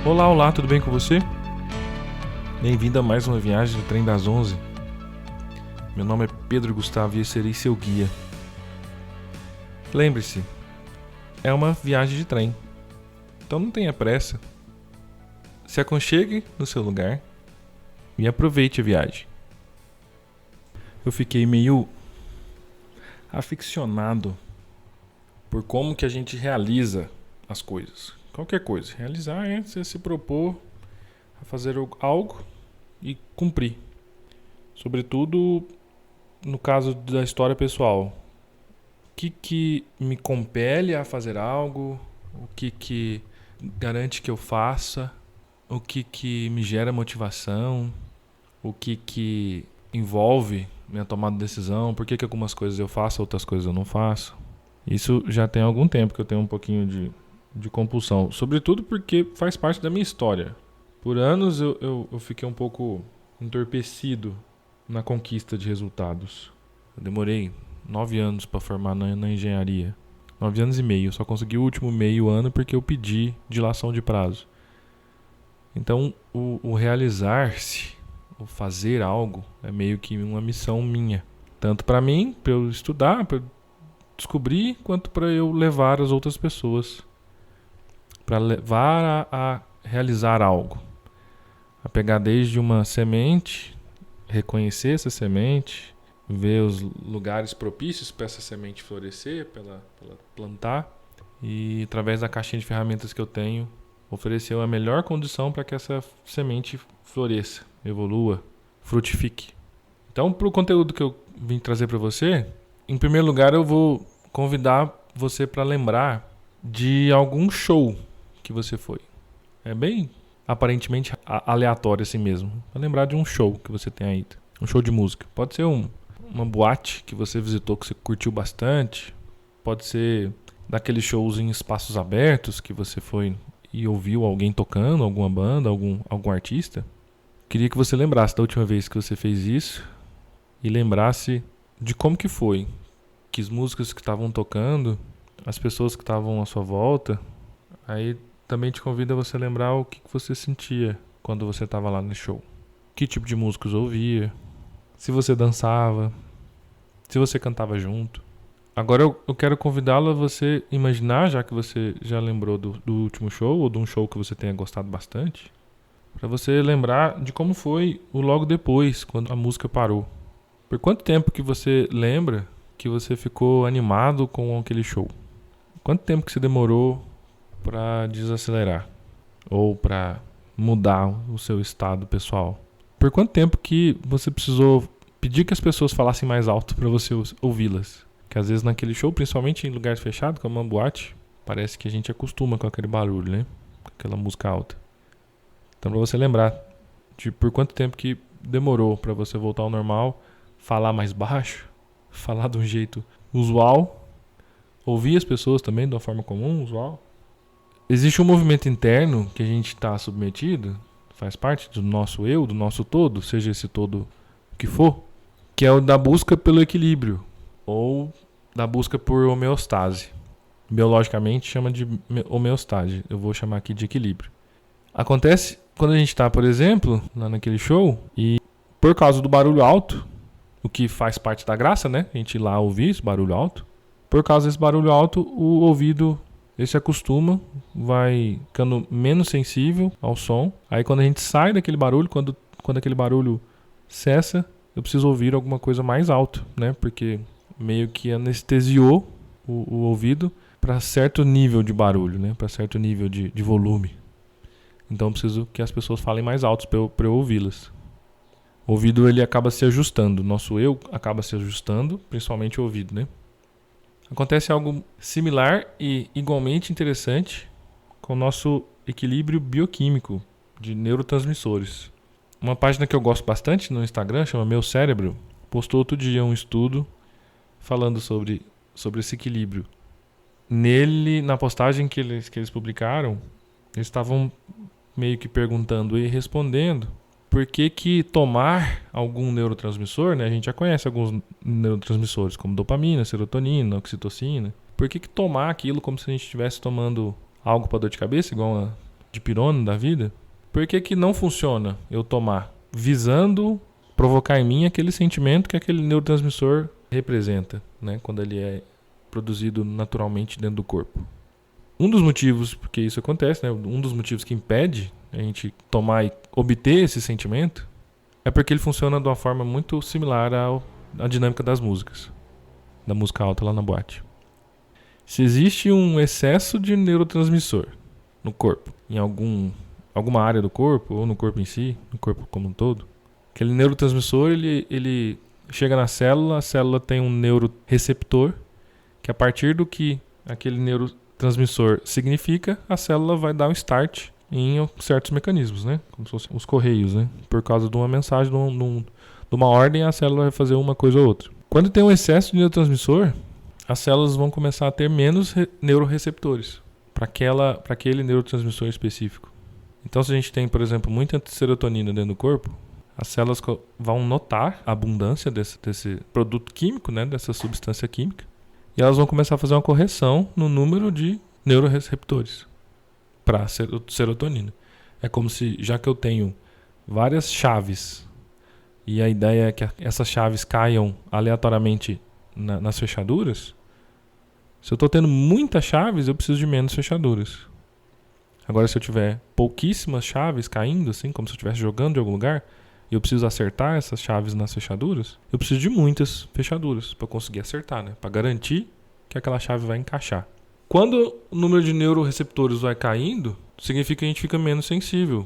Olá, olá, tudo bem com você? Bem-vindo a mais uma viagem do Trem das 11. Meu nome é Pedro Gustavo e eu serei seu guia. Lembre-se, é uma viagem de trem, então não tenha pressa. Se aconchegue no seu lugar e aproveite a viagem. Eu fiquei meio aficionado por como que a gente realiza as coisas. Qualquer coisa. Realizar é você se propor a fazer algo e cumprir. Sobretudo no caso da história pessoal. O que me compele a fazer algo? O que garante que eu faça? O que me gera motivação? O que envolve minha tomada de decisão? Por que algumas coisas eu faço, outras coisas eu não faço? Isso já tem algum tempo que eu tenho um pouquinho de compulsão. Sobretudo porque faz parte da minha história. Por anos eu fiquei um pouco entorpecido na conquista de resultados. Eu demorei 9 anos para formar na engenharia. 9 anos e meio. Eu só consegui o último meio ano porque eu pedi dilação de prazo. Então, o realizar-se, o fazer algo, é meio que uma missão minha. Tanto para mim, para eu estudar, para eu descobrir, quanto para eu levar as outras pessoas. Para levar a realizar algo. A pegar desde uma semente, reconhecer essa semente, ver os lugares propícios para essa semente florescer, para ela plantar, e através da caixinha de ferramentas que eu tenho, oferecer a melhor condição para que essa semente floresça, evolua, frutifique. Então, para o conteúdo que eu vim trazer para você, em primeiro lugar eu vou convidar você para lembrar de algum show que você foi. É bem aparentemente aleatório assim mesmo. Para lembrar de um show que você tenha ido. Um show de música. Pode ser uma boate que você visitou, que você curtiu bastante. Pode ser daqueles shows em espaços abertos que você foi e ouviu alguém tocando, alguma banda, algum artista. Queria que você lembrasse da última vez que você fez isso e lembrasse de como que foi. Que as músicas que estavam tocando, as pessoas que estavam à sua volta. Aí também te convido a você lembrar o que você sentia quando você estava lá no show. Que tipo de músicas ouvia, se você dançava, se você cantava junto. Agora eu quero convidá-lo a você imaginar, já que você já lembrou do último show, ou de um show que você tenha gostado bastante, para você lembrar de como foi o logo depois, quando a música parou. Por quanto tempo que você lembra que você ficou animado com aquele show? Quanto tempo que você demorou para desacelerar ou para mudar o seu estado pessoal? Por quanto tempo que você precisou pedir que as pessoas falassem mais alto para você ouvi-las? Que às vezes naquele show, principalmente em lugares fechados, como uma boate, parece que a gente acostuma com aquele barulho, né? Com aquela música alta. Então, para você lembrar de por quanto tempo que demorou para você voltar ao normal, falar mais baixo, falar de um jeito usual, ouvir as pessoas também de uma forma comum, usual. Existe um movimento interno que a gente está submetido, faz parte do nosso eu, do nosso todo, seja esse todo o que for, que é o da busca pelo equilíbrio, ou da busca por homeostase. Biologicamente chama de homeostase, eu vou chamar aqui de equilíbrio. Acontece quando a gente está, por exemplo, lá naquele show, e por causa do barulho alto, o que faz parte da graça, né? A gente ir lá ouvir esse barulho alto. Por causa desse barulho alto, o ouvido ele se acostuma, vai ficando menos sensível ao som. Aí quando a gente sai daquele barulho, quando aquele barulho cessa, eu preciso ouvir alguma coisa mais alto, né? Porque meio que anestesiou o ouvido para certo nível de barulho, né? Para certo nível de volume. Então eu preciso que as pessoas falem mais alto para eu ouvi-las. O ouvido ele acaba se ajustando, nosso eu acaba se ajustando, principalmente o ouvido, né? Acontece algo similar e igualmente interessante com o nosso equilíbrio bioquímico de neurotransmissores. Uma página que eu gosto bastante no Instagram, chama Meu Cérebro, postou outro dia um estudo falando sobre esse equilíbrio. Nele, na postagem que eles publicaram, eles estavam meio que perguntando e respondendo por que tomar algum neurotransmissor, né? A gente já conhece alguns neurotransmissores, como dopamina, serotonina, oxitocina. Por que tomar aquilo como se a gente estivesse tomando algo para dor de cabeça, igual dipirona da vida, por que não funciona eu tomar visando provocar em mim aquele sentimento que aquele neurotransmissor representa, né, quando ele é produzido naturalmente dentro do corpo? Um dos motivos porque isso acontece, né, um dos motivos que impede a gente tomar e obter esse sentimento é porque ele funciona de uma forma muito similar à dinâmica das músicas, da música alta lá na boate. Se existe um excesso de neurotransmissor no corpo, em alguma área do corpo, ou no corpo em si, no corpo como um todo, aquele neurotransmissor ele chega na célula, a célula tem um neuroreceptor, que a partir do que aquele neurotransmissor significa, a célula vai dar um start em certos mecanismos, né? Como se fossem os correios, né? Por causa de uma mensagem, de uma ordem, a célula vai fazer uma coisa ou outra. Quando tem um excesso de neurotransmissor, as células vão começar a ter menos neuroreceptores para aquele neurotransmissor específico. Então, se a gente tem, por exemplo, muita serotonina dentro do corpo, as células vão notar a abundância desse produto químico, né, dessa substância química, e elas vão começar a fazer uma correção no número de neuroreceptores para serotonina. É como se, já que eu tenho várias chaves e a ideia é que essas chaves caiam aleatoriamente nas fechaduras, se eu estou tendo muitas chaves, eu preciso de menos fechaduras. Agora, se eu tiver pouquíssimas chaves caindo, assim, como se eu estivesse jogando de algum lugar, e eu preciso acertar essas chaves nas fechaduras, eu preciso de muitas fechaduras para conseguir acertar, né? Para garantir que aquela chave vai encaixar. Quando o número de neuroreceptores vai caindo, significa que a gente fica menos sensível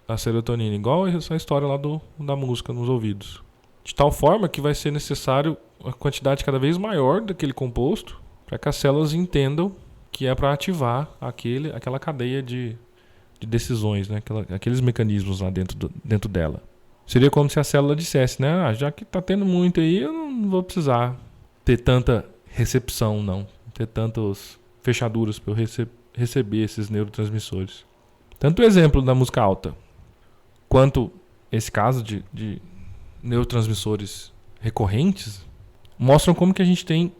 à serotonina, igual essa história lá da música nos ouvidos. De tal forma que vai ser necessário uma quantidade cada vez maior daquele composto para que as células entendam que é para ativar aquela cadeia de decisões, né? Aqueles mecanismos lá dentro dela. Seria como se a célula dissesse, né? Já que está tendo muito aí, eu não vou precisar ter tanta recepção, não. Ter tantas fechaduras para eu receber esses neurotransmissores. Tanto o exemplo da música alta, quanto esse caso de neurotransmissores recorrentes, mostram como que a gente tem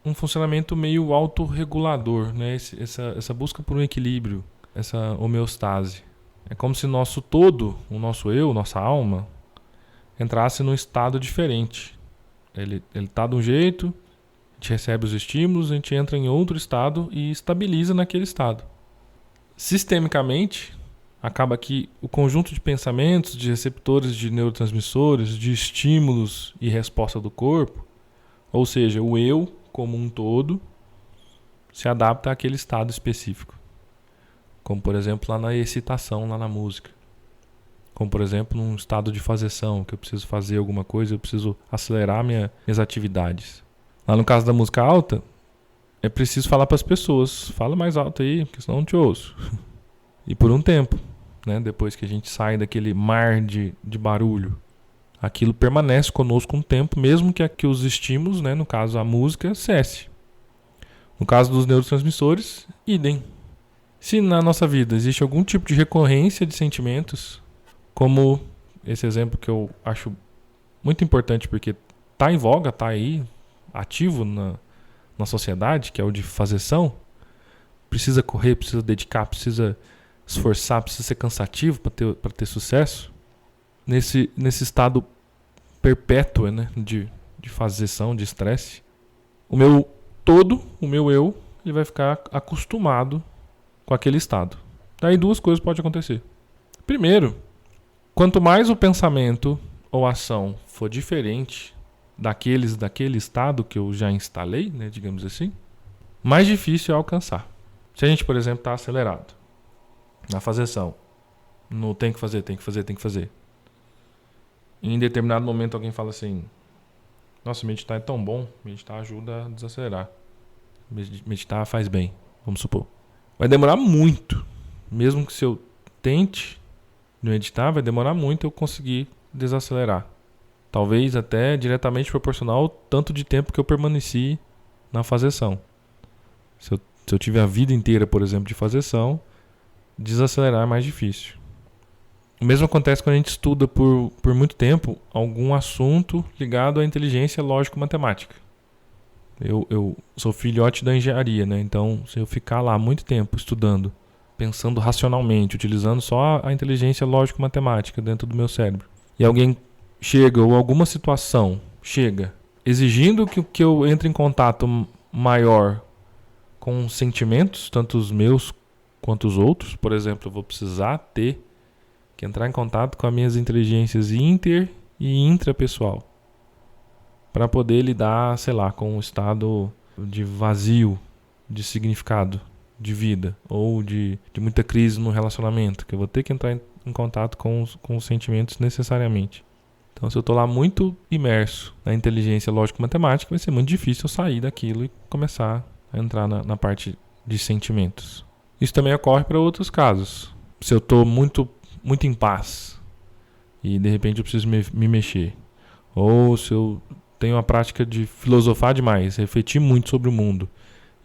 um funcionamento meio autorregulador, né? Essa busca por um equilíbrio, essa homeostase. É como se nosso todo, o nosso eu, nossa alma, entrasse num estado diferente. Ele está de um jeito, a gente recebe os estímulos, a gente entra em outro estado e estabiliza naquele estado. Sistemicamente, acaba que o conjunto de pensamentos, de receptores de neurotransmissores, de estímulos e resposta do corpo, ou seja, o eu como um todo, se adapta àquele estado específico. Como, por exemplo, lá na excitação, lá na música. Como, por exemplo, num estado de fazeção, que eu preciso fazer alguma coisa, eu preciso acelerar minhas atividades. Lá no caso da música alta, é preciso falar para as pessoas. Fala mais alto aí, porque senão eu não te ouço. E por um tempo, né, depois que a gente sai daquele mar de barulho, aquilo permanece conosco um tempo, mesmo que os estímulos, né, no caso a música, cesse. No caso dos neurotransmissores, idem. Se na nossa vida existe algum tipo de recorrência de sentimentos, como esse exemplo que eu acho muito importante porque está em voga, está aí, ativo na sociedade, que é o de fazeção, precisa correr, precisa dedicar, precisa esforçar, precisa ser cansativo para ter sucesso, nesse estado perpétuo, né, de fazeção, de estresse, o meu eu, ele vai ficar acostumado com aquele estado. Daí duas coisas podem acontecer. Primeiro, quanto mais o pensamento ou ação for diferente daquele estado que eu já instalei, né, digamos assim, mais difícil é alcançar. Se a gente, por exemplo, está acelerado na fazeção, não tem que fazer, tem que fazer. Em determinado momento alguém fala assim: nossa, meditar é tão bom, meditar ajuda a desacelerar. Meditar faz bem, vamos supor. Vai demorar muito, mesmo que se eu tente meditar, vai demorar muito eu conseguir desacelerar. Talvez até diretamente proporcional ao tanto de tempo que eu permaneci na fazeção. Se eu tiver a vida inteira, por exemplo, de fazeção, desacelerar é mais difícil. O mesmo acontece quando a gente estuda por muito tempo algum assunto ligado à inteligência lógico-matemática. Eu sou filhote da engenharia, né? Então, se eu ficar lá muito tempo estudando pensando racionalmente, utilizando só a inteligência lógico-matemática dentro do meu cérebro, e alguém chega, ou alguma situação chega, exigindo que eu entre em contato maior com sentimentos, tanto os meus quanto os outros, por exemplo, eu vou precisar ter que entrar em contato com as minhas inteligências inter e intrapessoal para poder lidar, sei lá, com um estado de vazio, de significado, de vida, ou de muita crise no relacionamento, que eu vou ter que entrar em contato com os sentimentos necessariamente. Então, se eu estou lá muito imerso na inteligência lógico-matemática, vai ser muito difícil eu sair daquilo e começar a entrar na parte de sentimentos. Isso também ocorre para outros casos. Se eu estou muito em paz e de repente eu preciso me mexer, ou se eu tenho a prática de filosofar demais, refletir muito sobre o mundo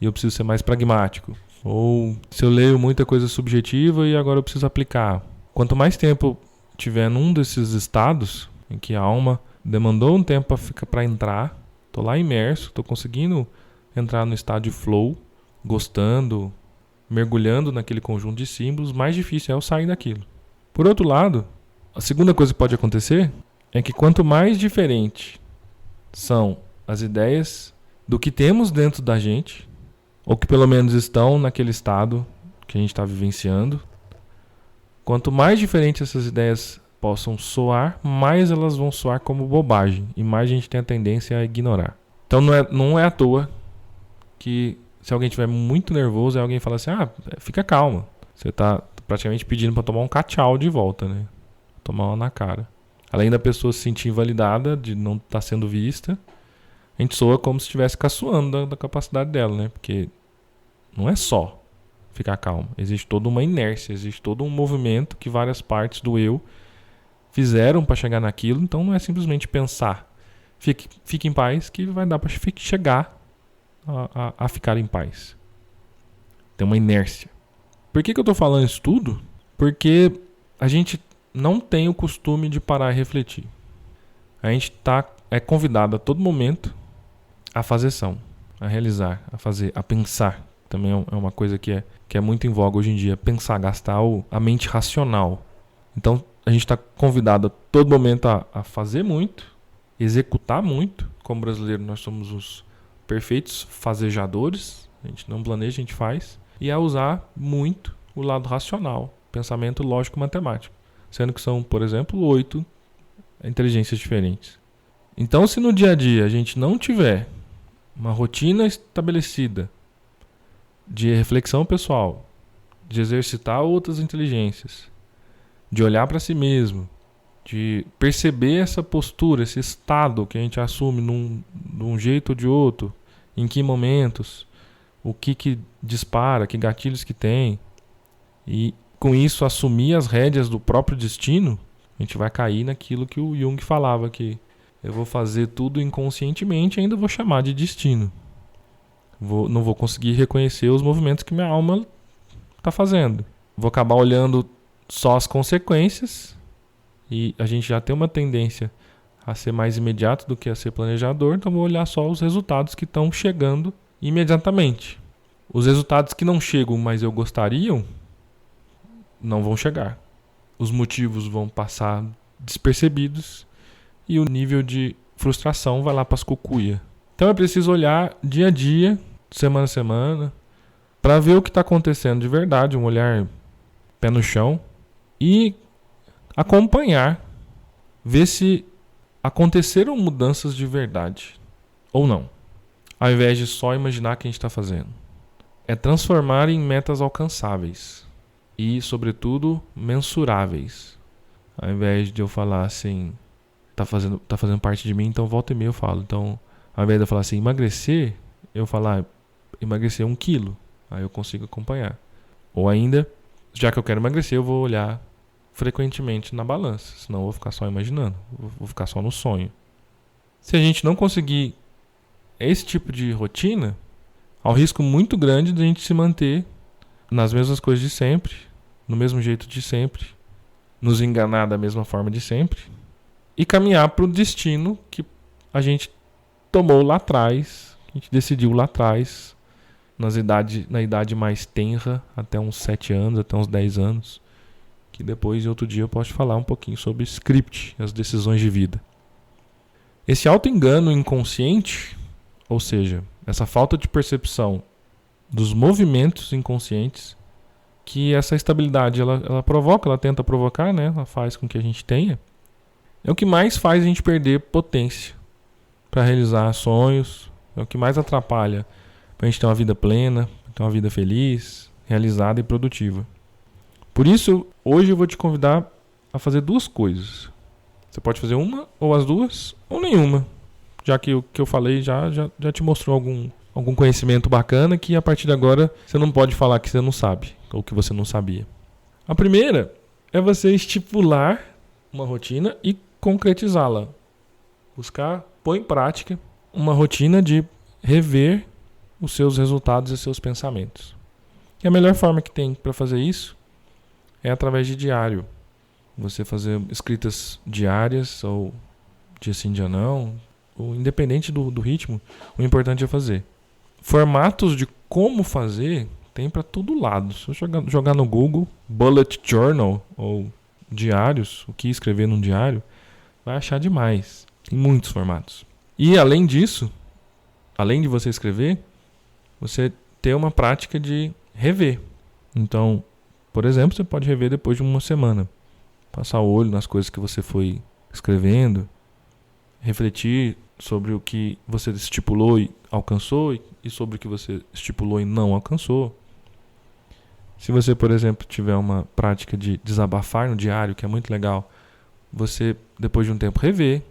e eu preciso ser mais pragmático, ou se eu leio muita coisa subjetiva e agora eu preciso aplicar. Quanto mais tempo eu tiver num desses estados em que a alma demandou um tempo para entrar, estou lá imerso, estou conseguindo entrar no estado de flow, gostando, mergulhando naquele conjunto de símbolos, mais difícil é eu sair daquilo. Por outro lado, a segunda coisa que pode acontecer é que quanto mais diferente são as ideias do que temos dentro da gente, ou que pelo menos estão naquele estado que a gente está vivenciando, quanto mais diferentes essas ideias possam soar, mais elas vão soar como bobagem e mais a gente tem a tendência a ignorar. Então não é à toa que se alguém estiver muito nervoso, alguém fala assim, fica calma. Você está praticamente pedindo para tomar um cachau de volta, né? Tomar uma na cara. Além da pessoa se sentir invalidada, de não estar sendo vista, a gente soa como se estivesse caçoando da capacidade dela, né? Porque não é só ficar calmo. Existe toda uma inércia, existe todo um movimento que várias partes do eu fizeram para chegar naquilo. Então não é simplesmente pensar, fique em paz, que vai dar para chegar a ficar em paz. Tem uma inércia. Por que eu estou falando isso tudo? Porque a gente não tem o costume de parar e refletir. A gente é convidado a todo momento a fazer ação, a realizar, a fazer, a pensar. Também é uma coisa que é muito em voga hoje em dia. Pensar, gastar a mente racional. Então a gente está convidado a todo momento a fazer muito, executar muito. Como brasileiro nós somos os perfeitos fazejadores. A gente não planeja, a gente faz. E a usar muito o lado racional, pensamento lógico-matemático. Sendo que são, por exemplo, 8 inteligências diferentes. Então, se no dia a dia a gente não tiver uma rotina estabelecida de reflexão pessoal, de exercitar outras inteligências, de olhar para si mesmo, de perceber essa postura, esse estado que a gente assume de um jeito ou de outro, em que momentos, o que dispara, que gatilhos que tem, e com isso assumir as rédeas do próprio destino, a gente vai cair naquilo que o Jung falava, que eu vou fazer tudo inconscientemente e ainda vou chamar de destino. Não vou conseguir reconhecer os movimentos que minha alma está fazendo. Vou acabar olhando só as consequências, e a gente já tem uma tendência a ser mais imediato do que a ser planejador, então vou olhar só os resultados que estão chegando imediatamente. Os resultados que não chegam, mas eu gostaria, não vão chegar. Os motivos vão passar despercebidos e o nível de frustração vai lá para as cucuias. Então é preciso olhar dia a dia, semana a semana, para ver o que está acontecendo de verdade, um olhar pé no chão e acompanhar, ver se aconteceram mudanças de verdade ou não, ao invés de só imaginar o que a gente está fazendo. É transformar em metas alcançáveis e, sobretudo, mensuráveis. Ao invés de eu falar assim, tá fazendo parte de mim, então volta e meia eu falo. Então, ao invés de eu falar assim, emagrecer, eu falar, emagrecer 1 quilo. Aí eu consigo acompanhar. Ou ainda, já que eu quero emagrecer, eu vou olhar frequentemente na balança. Senão eu vou ficar só imaginando. Vou ficar só no sonho. Se a gente não conseguir esse tipo de rotina, há um risco muito grande de a gente se manter nas mesmas coisas de sempre, no mesmo jeito de sempre, nos enganar da mesma forma de sempre e caminhar para o destino que a gente tomou lá atrás, que a gente decidiu lá atrás, na idade mais tenra, até uns 7 anos, até uns 10 anos, que depois, outro dia, eu posso te falar um pouquinho sobre script, as decisões de vida. Esse auto-engano inconsciente, ou seja, essa falta de percepção dos movimentos inconscientes que essa estabilidade ela provoca, ela tenta provocar, né? Ela faz com que a gente tenha, é o que mais faz a gente perder potência para realizar sonhos, é o que mais atrapalha para a gente ter uma vida plena, ter uma vida feliz, realizada e produtiva. Por isso, hoje eu vou te convidar a fazer 2 coisas. Você pode fazer uma, ou as 2, ou nenhuma. Já que o que eu falei já te mostrou algum conhecimento bacana que a partir de agora você não pode falar que você não sabe, ou que você não sabia. A primeira é você estipular uma rotina e concretizá-la. Pôr em prática uma rotina de rever os seus resultados e seus pensamentos. E a melhor forma que tem para fazer isso é através de diário. Você fazer escritas diárias, ou dia sim, dia não, ou independente do ritmo, o importante é fazer. Formatos de como fazer tem para todo lado. Se você jogar no Google, bullet journal, ou diários, o que escrever num diário, vai achar demais. Tem muitos formatos. E além disso, além de você escrever, você ter uma prática de rever. Então, por exemplo, você pode rever depois de uma semana. Passar o olho nas coisas que você foi escrevendo, refletir sobre o que você estipulou e alcançou e sobre o que você estipulou e não alcançou. Se você, por exemplo, tiver uma prática de desabafar no diário, que é muito legal, você, depois de um tempo, rever.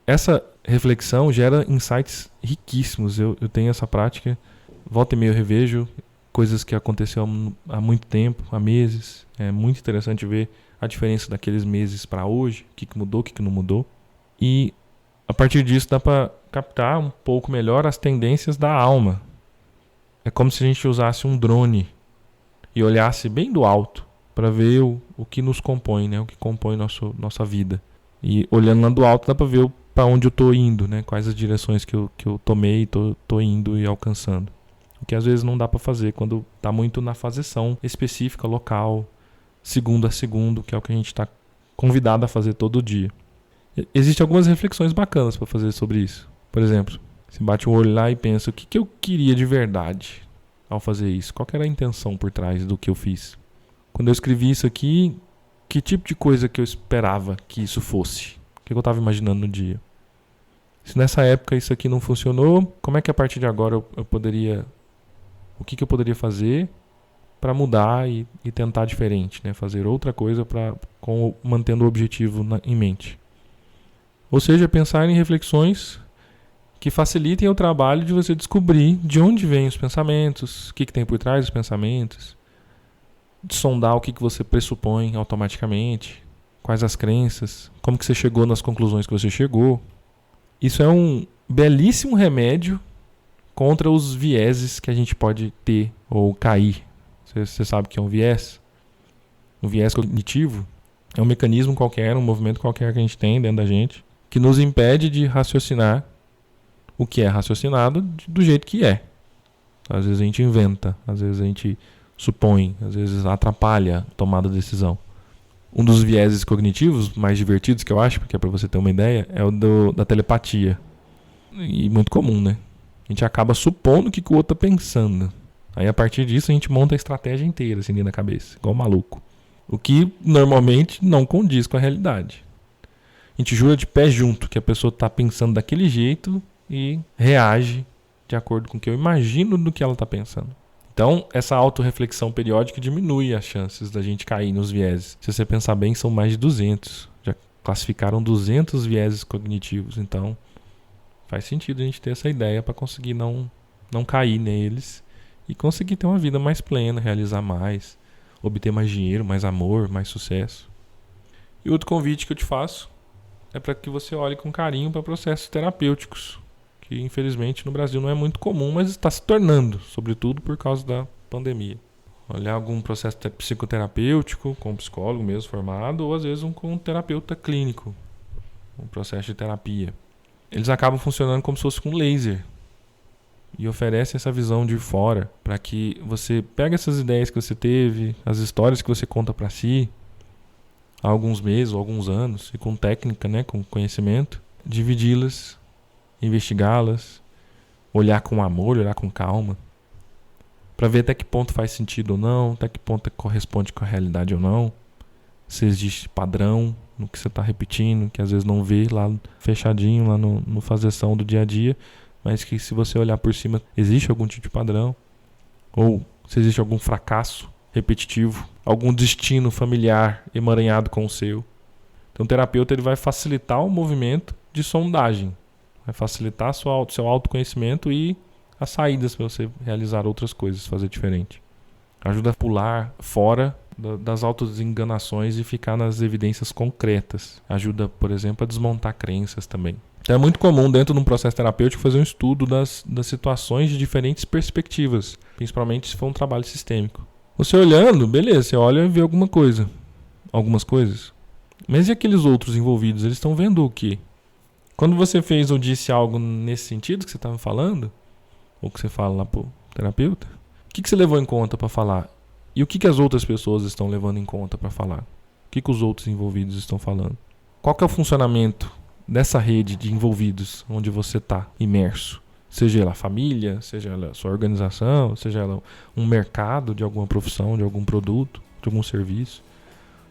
Essa reflexão gera insights riquíssimos. Eu tenho essa prática, volta e meia eu revejo coisas que aconteceu há muito tempo, há meses. É muito interessante ver a diferença daqueles meses para hoje, o que mudou, o que não mudou. E a partir disso dá para captar um pouco melhor as tendências da alma. É como se a gente usasse um drone e olhasse bem do alto para ver o que nos compõe, né? O que compõe nossa vida. E olhando lá do alto dá para ver para onde eu estou indo, né? Quais as direções que eu tomei e estou indo e alcançando. O que às vezes não dá para fazer quando está muito na faseção específica, local, segundo a segundo, que é o que a gente está convidado a fazer todo dia. Existem algumas reflexões bacanas para fazer sobre isso. Por exemplo, você bate o olho lá e pensa, o que eu queria de verdade ao fazer isso? Qual que era a intenção por trás do que eu fiz? Quando eu escrevi isso aqui, que tipo de coisa que eu esperava que isso fosse? O que eu estava imaginando no dia? Se nessa época isso aqui não funcionou, como é que a partir de agora eu poderia... O que eu poderia fazer para mudar e tentar diferente, né? Fazer outra coisa mantendo o objetivo em mente. Ou seja, pensar em reflexões que facilitem o trabalho de você descobrir de onde vêm os pensamentos, o que tem por trás dos pensamentos, de sondar o que você pressupõe automaticamente, quais as crenças, como que você chegou nas conclusões que você chegou. Isso é um belíssimo remédio contra os vieses que a gente pode ter ou cair. Você sabe o que é um viés? O viés cognitivo é um mecanismo qualquer, um movimento qualquer que a gente tem dentro da gente, que nos impede de raciocinar o que é raciocinado do jeito que é. Às vezes a gente inventa, às vezes a gente supõe, às vezes atrapalha a tomada de decisão. Um dos vieses cognitivos mais divertidos que eu acho, porque é para você ter uma ideia, é o da telepatia. E muito comum, né? A gente acaba supondo o que o outro está pensando. Aí a partir disso a gente monta a estratégia inteira assim dentro da cabeça, igual maluco. O que normalmente não condiz com a realidade. A gente jura de pé junto que a pessoa está pensando daquele jeito e reage de acordo com o que eu imagino do que ela está pensando. Então, essa autorreflexão periódica diminui as chances da gente cair nos vieses. Se você pensar bem, são mais de 200. Já classificaram 200 vieses cognitivos. Então, faz sentido a gente ter essa ideia para conseguir não cair neles e conseguir ter uma vida mais plena, realizar mais, obter mais dinheiro, mais amor, mais sucesso. E outro convite que eu te faço é para que você olhe com carinho para processos terapêuticos, que infelizmente no Brasil não é muito comum, mas está se tornando, sobretudo por causa da pandemia. Olhar algum processo psicoterapêutico, com um psicólogo mesmo formado, ou às vezes com um terapeuta clínico, um processo de terapia. Eles acabam funcionando como se fosse com laser. e oferece essa visão de fora para que você pegue essas ideias que você teve, as histórias que você conta para si há alguns meses ou alguns anos, e com técnica, né, com conhecimento, dividi-las, investigá-las, olhar com amor, olhar com calma, para ver até que ponto faz sentido ou não, até que ponto corresponde com a realidade ou não, se existe padrão no que você está repetindo, que às vezes não vê lá fechadinho, lá no fazeção do dia a dia, mas que se você olhar por cima, existe algum tipo de padrão, ou se existe algum fracasso repetitivo, algum destino familiar emaranhado com o seu. Então o terapeuta ele vai facilitar o movimento de sondagem, vai facilitar seu autoconhecimento e as saídas para você realizar outras coisas, fazer diferente. Ajuda a pular fora das autoenganações e ficar nas evidências concretas. Ajuda, por exemplo, a desmontar crenças também. Então é muito comum dentro de um processo terapêutico fazer um estudo das situações de diferentes perspectivas, principalmente se for um trabalho sistêmico. Você olhando, beleza, você olha e vê algumas coisas. Mas e aqueles outros envolvidos, eles estão vendo o quê? Quando você fez ou disse algo nesse sentido que você estava falando, ou que você fala lá pro terapeuta, o que você levou em conta para falar? E o que as outras pessoas estão levando em conta para falar? O que os outros envolvidos estão falando? Qual que é o funcionamento dessa rede de envolvidos onde você está imerso? Seja ela a família, seja ela a sua organização, seja ela um mercado de alguma profissão, de algum produto, de algum serviço.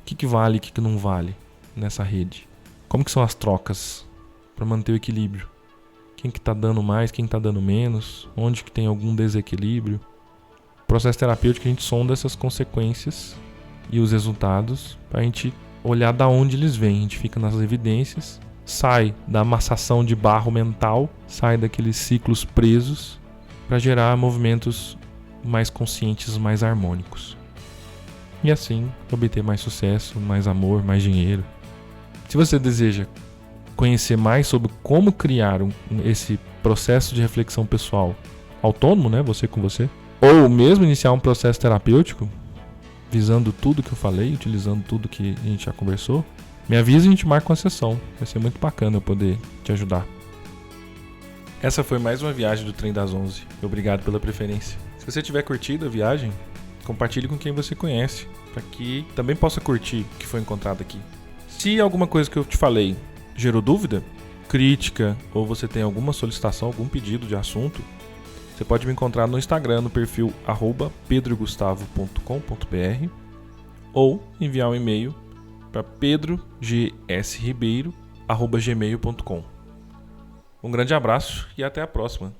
O que vale e o que não vale nessa rede? Como que são as trocas para manter o equilíbrio? Quem que está dando mais, quem está dando menos? Onde que tem algum desequilíbrio? O processo terapêutico a gente sonda essas consequências e os resultados para a gente olhar da onde eles vêm. A gente fica nas evidências, sai da amassação de barro mental, sai daqueles ciclos presos para gerar movimentos mais conscientes, mais harmônicos. E assim obter mais sucesso, mais amor, mais dinheiro. Se você deseja conhecer mais sobre como criar esse processo de reflexão pessoal autônomo, né, você com você, ou mesmo iniciar um processo terapêutico, visando tudo que eu falei, utilizando tudo que a gente já conversou, me avisa e a gente marca uma sessão. Vai ser muito bacana eu poder te ajudar. Essa foi mais uma viagem do Trem das 11. Obrigado pela preferência. Se você tiver curtido a viagem, compartilhe com quem você conhece, para que também possa curtir o que foi encontrado aqui. Se alguma coisa que eu te falei gerou dúvida, crítica, ou você tem alguma solicitação, algum pedido de assunto, você pode me encontrar no Instagram, no perfil @pedrogustavo.com.br, ou enviar um e-mail para pedrogsribeiro@gmail.com. Um grande abraço e até a próxima.